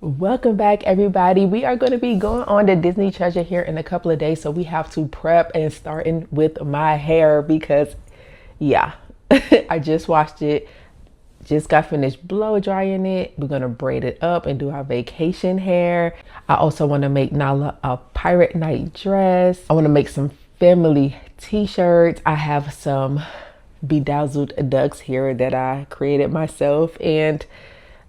Welcome back, everybody. We are going to be going on the Disney Treasure here in a couple of days, so we have to prep and starting with my hair because yeah, I just washed it, just got finished blow drying it. We're gonna braid it up and do our vacation hair. I also want to make Nala a pirate night dress. I want to make some family t-shirts. I have some bedazzled ducks here that I created myself, and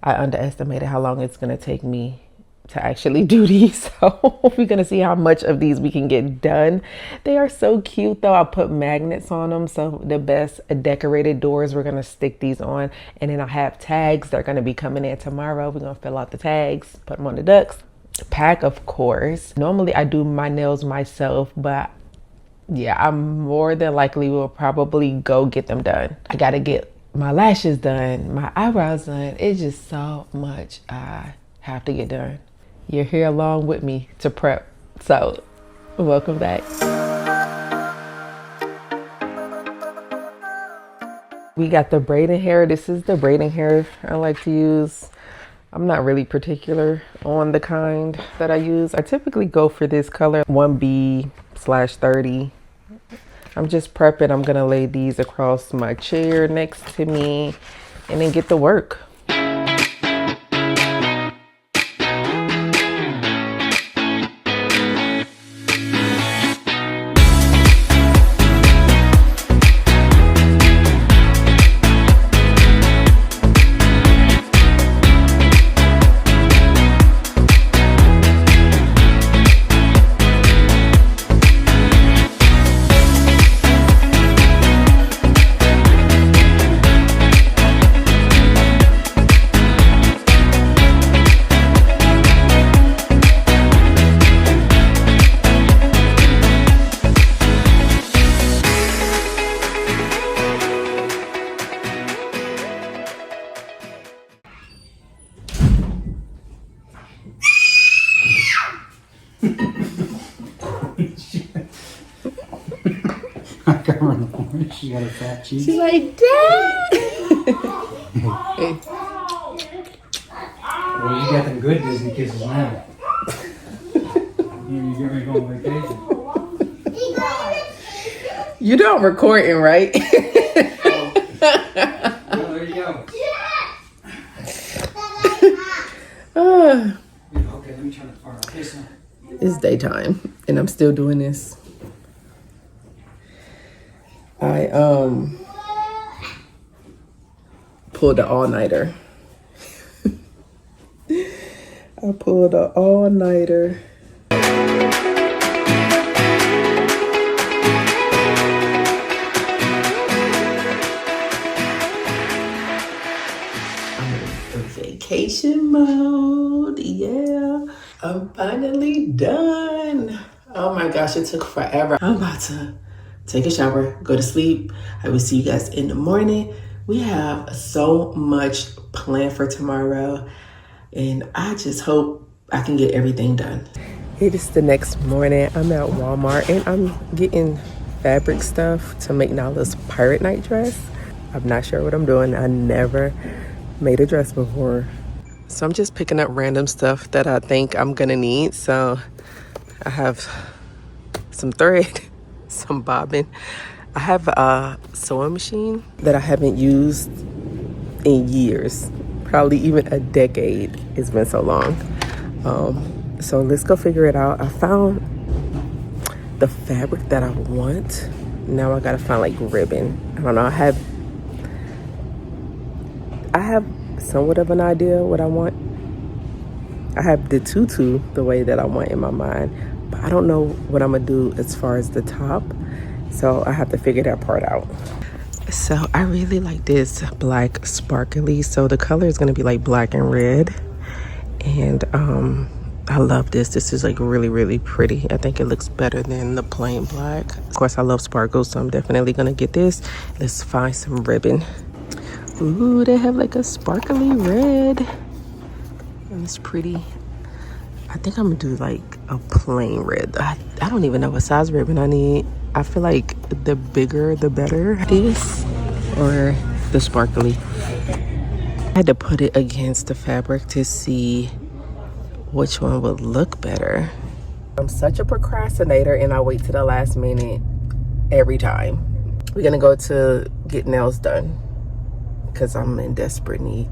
I underestimated how long it's gonna take me to actually do these. So we're gonna see how much of these we can get done. They are so cute though. I put magnets on them. So the best decorated doors, we're gonna stick these on. And then I have tags. They're gonna be coming in tomorrow. We're gonna fill out the tags, put them on the ducks. Pack, of course. Normally I do my nails myself, but yeah, I more than likely will probably go get them done. I gotta get my lashes done, my eyebrows done. It's just so much I have to get done. You're here along with me to prep, so welcome back. We got the braiding hair. This is the braiding hair I like to use. I'm not really particular on the kind that I use. I typically go for this color, 1B/30. I'm just prepping. I'm gonna lay these across my chair next to me and then get to work. She got a fat cheek. She's like, Dad! Hey. Well, you got them good Disney kisses now. You get ready to go on vacation. You know I'm recording, right? Well, there you go. Okay, let me turn the fire off. Okay, so. It's daytime and I'm still doing this. I pulled the all-nighter. I pulled an all-nighter. I'm in vacation mode. Yeah, I'm finally done. Oh my gosh, it took forever. I'm about to take a shower, go to sleep. I will see you guys in the morning. We have so much planned for tomorrow, and I just hope I can get everything done. It is the next morning. I'm at Walmart and I'm getting fabric stuff to make Nala's pirate night dress. I'm not sure what I'm doing. I never made a dress before. So I'm just picking up random stuff that I think I'm gonna need. So I have some thread, some bobbin. I have a sewing machine that I haven't used in years, probably even a decade. It's been so long. So let's go figure it out. I found the fabric that I want. Now I gotta find like ribbon. I don't know. I have somewhat of an idea what I want. I have the tutu the way that I want in my mind, but I don't know what I'm gonna do as far as the top. So I have to figure that part out. So I really like this black sparkly. So the color is gonna be like black and red. And I love this. This is like really, really pretty. I think it looks better than the plain black. Of course, I love sparkles, so I'm definitely gonna get this. Let's find some ribbon. Ooh, they have like a sparkly red. And it's pretty. I think I'm gonna do like a plain red. I don't even know what size ribbon I need. I feel like the bigger the better. This or the sparkly. I had to put it against the fabric to see which one would look better. I'm such a procrastinator and I wait to the last minute every time. We're gonna go to get nails done because I'm in desperate need.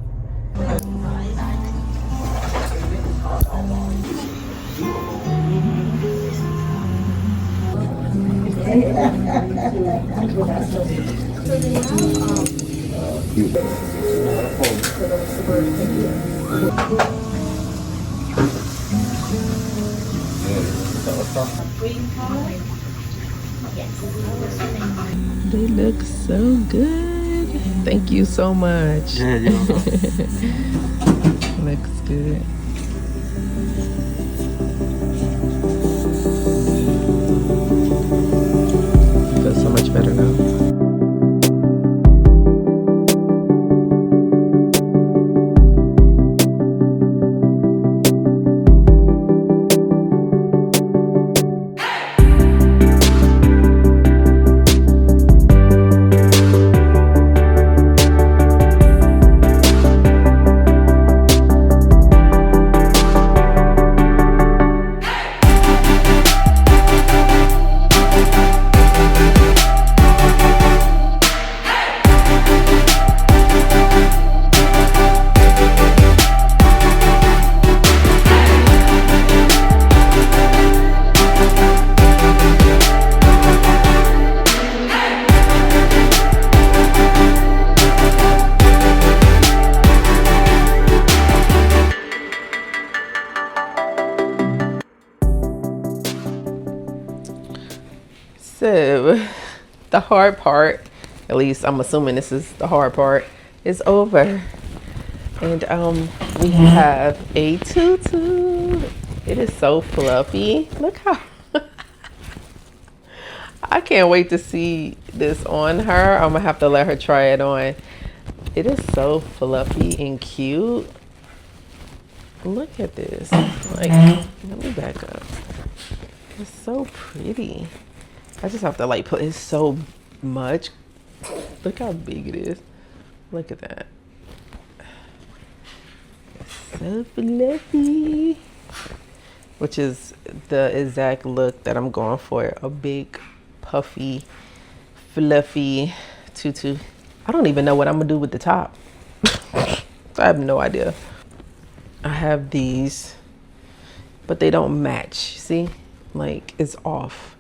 They look so good. Thank you so much. Yeah, you're welcome. Looks good. Feels so much better now. So the hard part, at least I'm assuming this is the hard part, is over. And we have a tutu. It is so fluffy. Look how I can't wait to see this on her. I'm gonna have to let her try it on. It is so fluffy and cute. Look at this. Like, let me back up. It's so pretty. I just have to like put, it's so much. Look how big it is. Look at that. It's so fluffy. Which is the exact look that I'm going for. A big, puffy, fluffy tutu. I don't even know what I'm gonna do with the top. I have no idea. I have these, but they don't match. See, like it's off.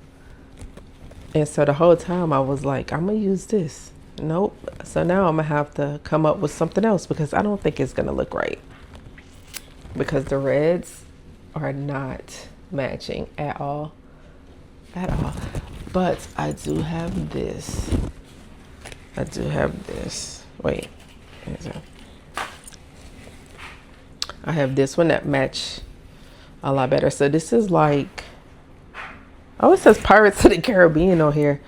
And so the whole time I was like, I'm gonna use this. Nope. So now I'm gonna have to come up with something else because I don't think it's gonna look right. Because the reds are not matching at all. At all. But I do have this. I do have this. Wait. I have this one that match a lot better. So this is like, oh, it says Pirates of the Caribbean on here.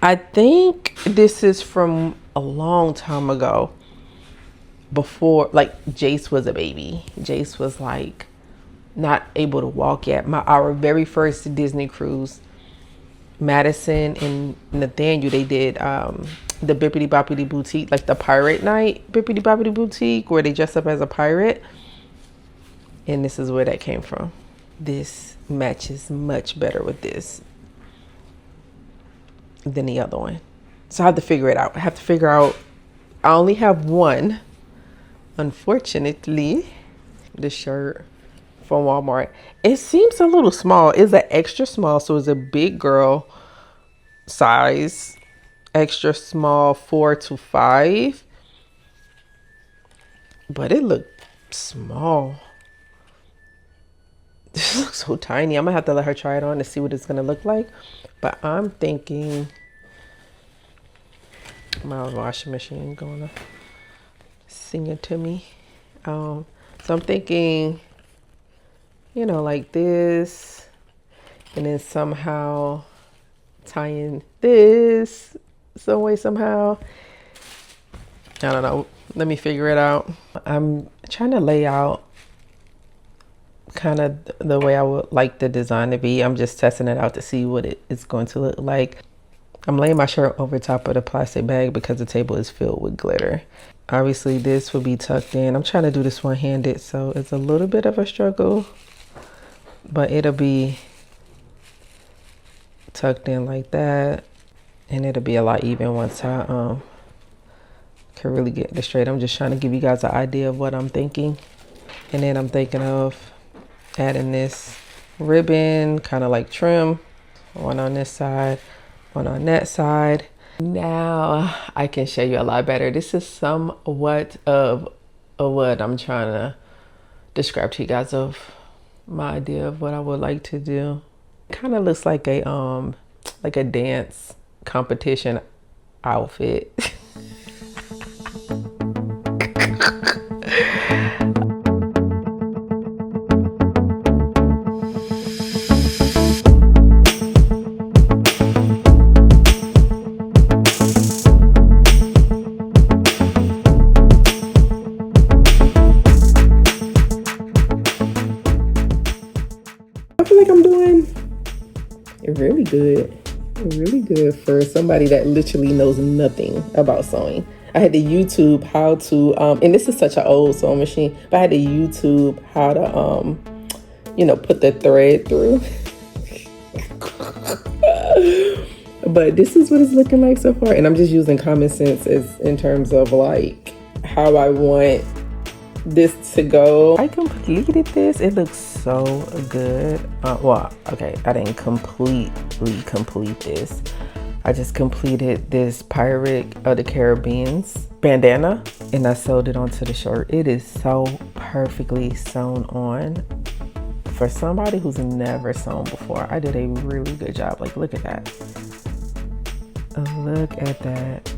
I think this is from a long time ago. Before, like, Jace was a baby. Jace was like not able to walk yet. Our very first Disney cruise, Madison and Nathaniel, they did the Bippity Boppity Boutique, like the pirate night Bippity Boppity Boutique, where they dress up as a pirate. And this is where that came from. This matches much better with this than the other one. So I have to figure it out. I have to figure out, I only have one, unfortunately. The shirt from Walmart. It seems a little small. It's an extra small, so it's a big girl size. Extra small 4 to 5. But it looked small. This looks so tiny. I'm gonna have to let her try it on to see what it's gonna look like. But I'm thinking my washing machine gonna sing it to me. So I'm thinking, you know, like this, and then somehow tying this some way somehow. I don't know. Let me figure it out. I'm trying to lay out kind of the way I would like the design to be. I'm just testing it out to see what it's going to look like. I'm laying my shirt over top of the plastic bag because the table is filled with glitter. Obviously this will be tucked in. I'm trying to do this one-handed, so it's a little bit of a struggle, but it'll be tucked in like that, and it'll be a lot even once I can really get this straight. I'm just trying to give you guys an idea of what I'm thinking. And then I'm thinking of adding this ribbon, kind of like trim, one on this side, one on that side. Now I can show you a lot better. This is somewhat of what I'm trying to describe to you guys of my idea of what I would like to do. It kind of looks like a dance competition outfit. I feel like I'm doing really good. Really good for somebody that literally knows nothing about sewing. I had to YouTube how to, and this is such an old sewing machine, but I had to YouTube how to, you know, put the thread through. But this is what it's looking like so far. And I'm just using common sense as in terms of like how I want this to go. I completed this. It looks so good. Well, okay, I didn't completely complete this. I just completed this Pirate of the Caribbean's bandana, and I sewed it onto the shirt. It is so perfectly sewn on for somebody who's never sewn before. I did a really good job. Like, look at that. Look at that.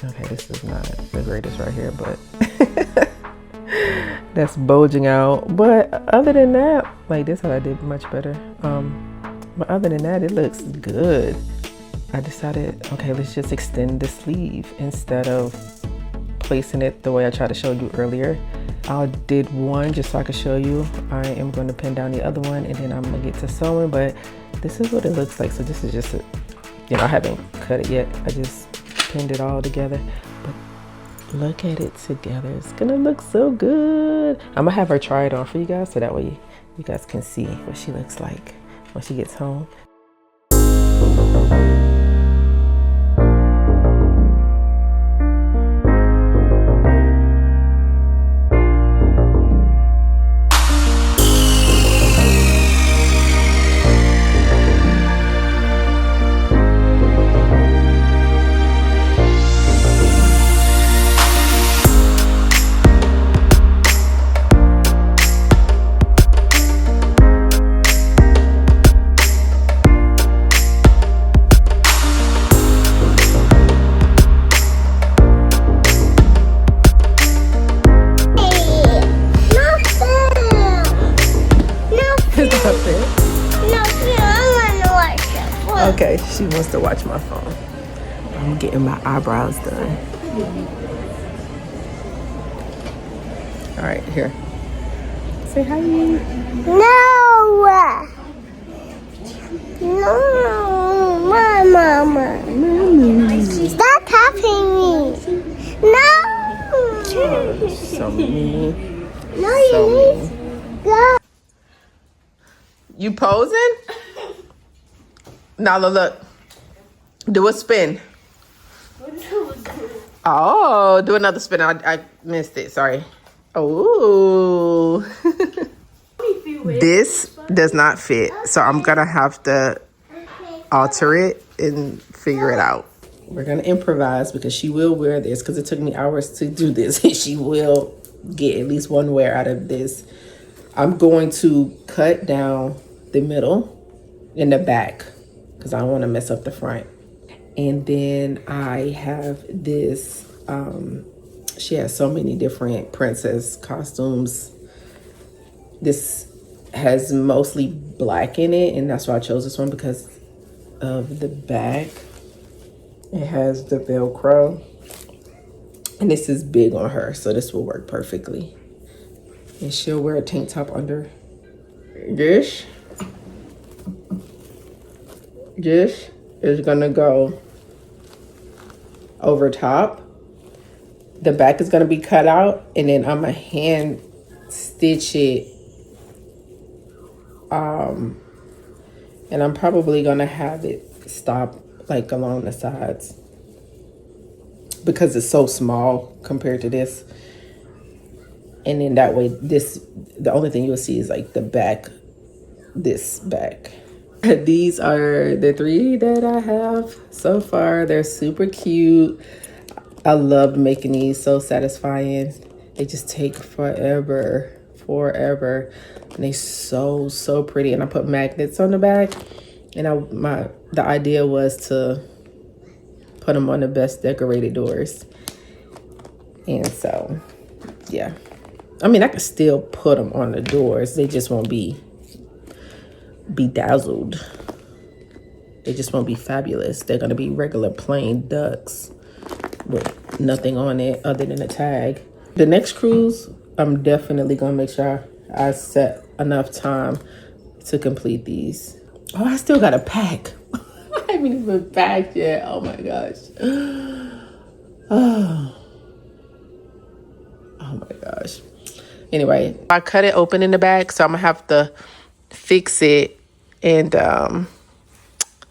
Okay, this is not the greatest right here, but that's bulging out. But other than that, like this, I did much better. But other than that, it looks good. I decided, okay, let's just extend the sleeve instead of placing it the way I tried to show you earlier. I did one just so I could show you. I am going to pin down the other one, and then I'm gonna get to sewing. But this is what it looks like. So this is just a, you know, I haven't cut it yet. I just pinned it all together. But look at it together. It's gonna look so good. I'm gonna have her try it on for you guys, so that way you guys can see what she looks like when she gets home. Okay, she wants to watch my phone. I'm getting my eyebrows done. All right, here. Say hi. No! No, my mama. Stop tapping me. No! So mean. No, you need to go. You posing? Now look. Do a spin. Oh, do another spin. I missed it. Sorry. Oh. This does not fit, so I'm gonna have to alter it and figure it out. We're gonna improvise because she will wear this because it took me hours to do this. She will get at least one wear out of this. I'm going to cut down the middle and the back because I don't want to mess up the front. And then I have this, she has so many different princess costumes. This has mostly black in it, and that's why I chose this one because of the back. It has the Velcro, and this is big on her, so this will work perfectly. And she'll wear a tank top under this. This is gonna go over top, the back is gonna be cut out, and then I'm gonna hand stitch it. And I'm probably gonna have it stop like along the sides because it's so small compared to this. And then that way, the only thing you'll see is like the back, this back. These are the 3 that I have so far. They're super cute. I love making these, so satisfying. They just take forever. And they so pretty. And I put magnets on the back. And the idea was to put them on the best decorated doors. And so, yeah. I mean, I could still put them on the doors. They just won't be bedazzled. They just won't be fabulous. They're gonna be regular plain ducks with nothing on it other than a tag. The next cruise, I'm definitely gonna make sure I set enough time to complete these. Oh, I still gotta pack. I haven't even packed yet. Oh my gosh. Oh my gosh. Anyway, I cut it open in the back, so I'm gonna have to fix it. And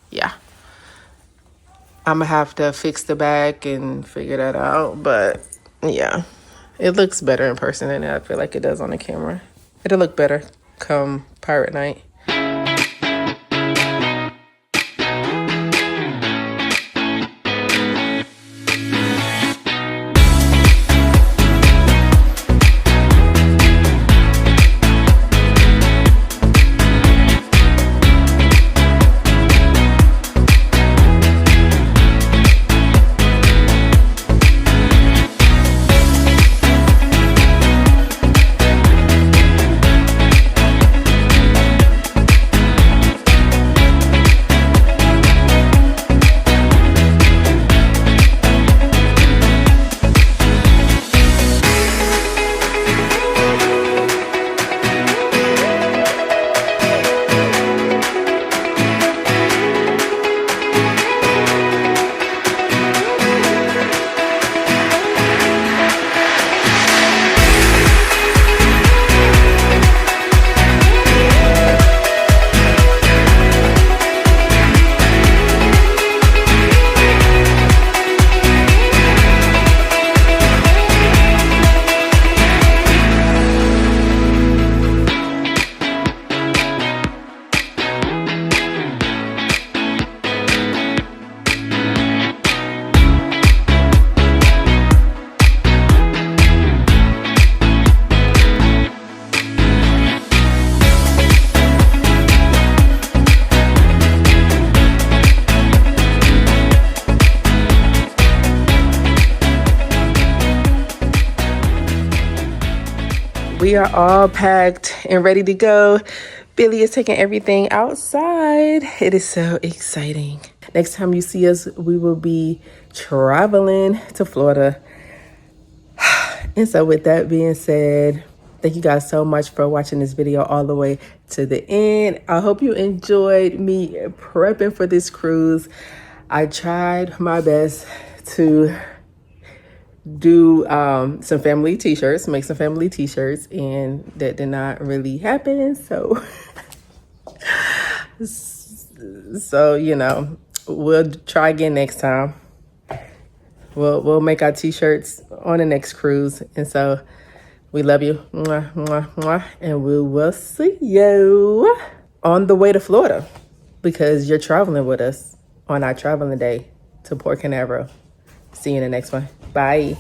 yeah, I'm gonna have to fix the back and figure that out. But yeah, it looks better in person than I feel like it does on the camera. It'll look better come pirate night. We are all packed and ready to go. Billy is taking everything outside. It is so exciting. Next time you see us, we will be traveling to Florida. And so with that being said, thank you guys so much for watching this video all the way to the end. I hope you enjoyed me prepping for this cruise. I tried my best to do some family t-shirts, make some family t-shirts, and that did not really happen. So you know, we'll try again next time. We'll make our t-shirts on the next cruise. And so we love you, mwah, mwah, mwah, and we will see you on the way to Florida, because you're traveling with us on our traveling day to Port Canaveral. See you in the next one. Bye.